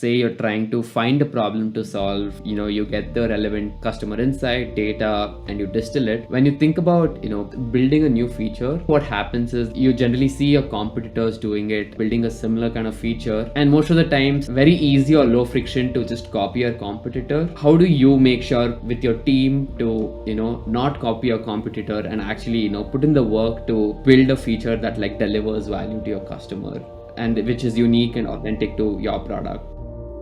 say you're trying to find a problem to solve, you get the relevant customer insight data and you distill it. When you think about, building a new feature, what happens is you generally see your competitors doing it, building a similar kind of feature, and most of the times very easy or low friction to just copy your competitor. How do you make sure with your team to, not copy your competitor and actually, put in the work to build a feature that like delivers value to your customer and which is unique and authentic to your product?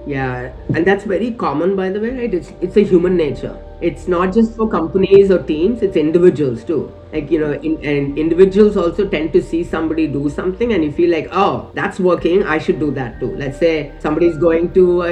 Yeah, and that's very common, by the way, right? It's a human nature. It's not just for companies or teams, it's individuals too. Like, and individuals also tend to see somebody do something and you feel like, oh, that's working, I should do that too. Let's say somebody's going to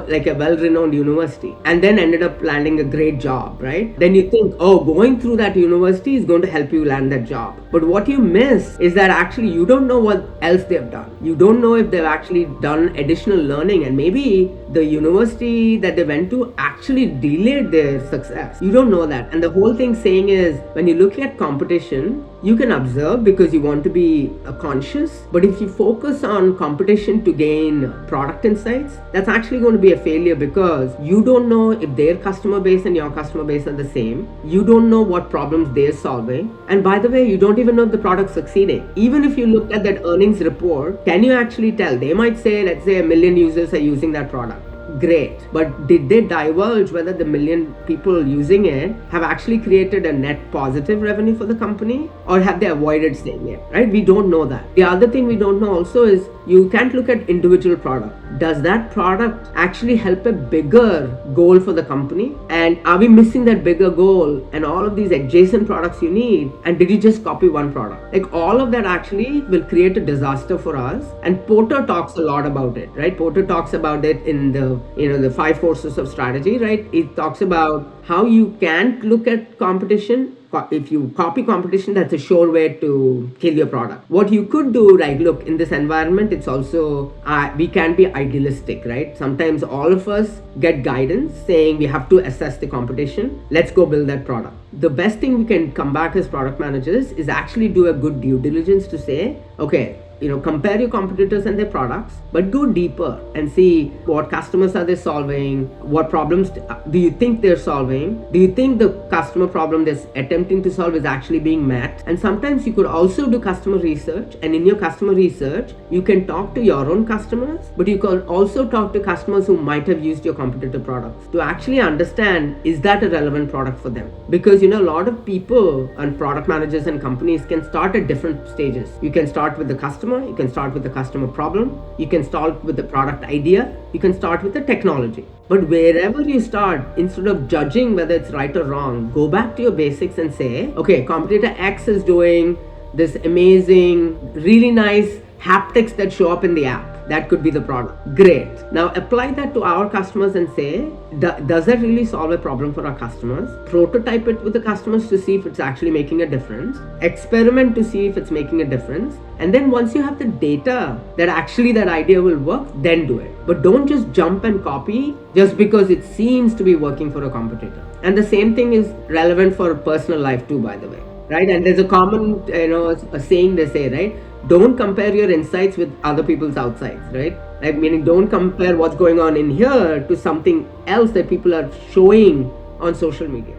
like a well-renowned university and then ended up landing a great job, right? Then you think, oh, going through that university is going to help you land that job. But what you miss is that actually you don't know what else they've done. You don't know if they've actually done additional learning, and maybe the university that they went to actually delayed their success. You don't know that. And the whole thing saying is, when you look at competition, you can observe because you want to be conscious, but if you focus on competition to gain product insights, that's actually going to be a failure because you don't know if their customer base and your customer base are the same. You don't know what problems they're solving, and by the way, you don't even know if the product's succeeding. Even if you look at that earnings report, can you actually tell? They might say, let's say 1 million users are using that product. Great, but did they divulge whether the 1 million people using it have actually created a net positive revenue for the company, or have they avoided saying it, right? We don't know that. The other thing we don't know also is you can't look at individual product. Does that product actually help a bigger goal for the company? And are we missing that bigger goal and all of these adjacent products you need? And did you just copy one product? Like, all of that actually will create a disaster for us. And Porter talks a lot about it, right? Porter talks about it in the 5 forces of strategy, right? It talks about how you can't look at competition. If you copy competition, that's a sure way to kill your product. What you could do, right? Look, in this environment, it's also, we can be idealistic, right? Sometimes all of us get guidance saying we have to assess the competition. Let's go build that product. The best thing we can come back as product managers is actually do a good due diligence to say, okay, compare your competitors and their products, but go deeper and see what customers are they solving, what problems do you think they're solving, do you think the customer problem they're attempting to solve is actually being met. And sometimes you could also do customer research, and in your customer research you can talk to your own customers, but you can also talk to customers who might have used your competitor products to actually understand, is that a relevant product for them? Because a lot of people and product managers and companies can start at different stages. You can start with the customer, you can start with the customer problem, you can start with the product idea, you can start with the technology. But wherever you start, instead of judging whether it's right or wrong, go back to your basics and say, okay, competitor X is doing this amazing, really nice haptics that show up in the app. That could be the product. Great. Now apply that to our customers and say, does that really solve a problem for our customers? Prototype it with the customers to see if it's actually making a difference. Experiment to see if it's making a difference. And then once you have the data that actually that idea will work, then do it. But don't just jump and copy just because it seems to be working for a competitor. And the same thing is relevant for personal life too, by the way. Right? And there's a common, a saying they say, right? Don't compare your insights with other people's outsides, right? Like, meaning don't compare what's going on in here to something else that people are showing on social media.